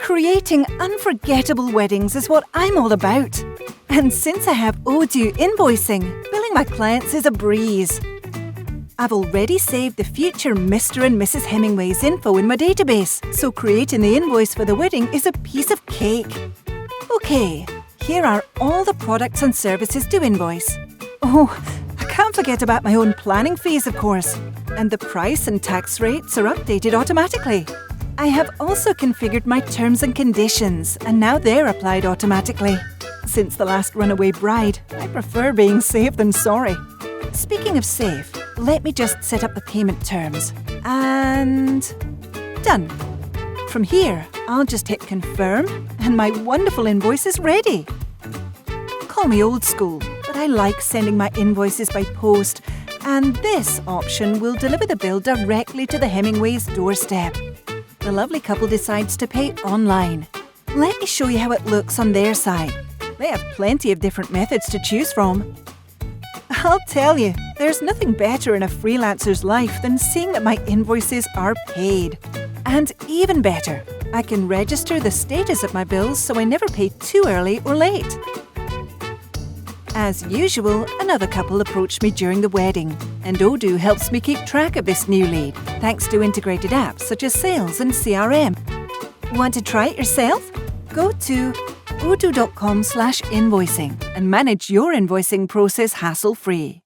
Creating unforgettable weddings is what I'm all about. And since I have Odoo Invoicing, billing my clients is a breeze. I've already saved the future Mr. and Mrs. Hemingway's info in my database, so creating the invoice for the wedding is a piece of cake. Okay, here are all the products and services to invoice. Oh, I can't forget about my own planning fees, of course. And the price and tax rates are updated automatically. I have also configured my terms and conditions, and now they're applied automatically. Since the last runaway bride, I prefer being safe than sorry. Speaking of safe, let me just set up the payment terms. And done. From here, I'll just hit confirm, and my wonderful invoice is ready. Call me old school, but I like sending my invoices by post, and this option will deliver the bill directly to the Hemingway's doorstep. The lovely couple decides to pay online. Let me show you how it looks on their side. They have plenty of different methods to choose from. I'll tell you, there's nothing better in a freelancer's life than seeing that my invoices are paid. And even better, I can register the status of my bills so I never pay too early or late. As usual, another couple approached me during the wedding, and Odoo helps me keep track of this new lead, thanks to integrated apps such as Sales and CRM. Want to try it yourself? Go to odoo.com/invoicing and manage your invoicing process hassle-free.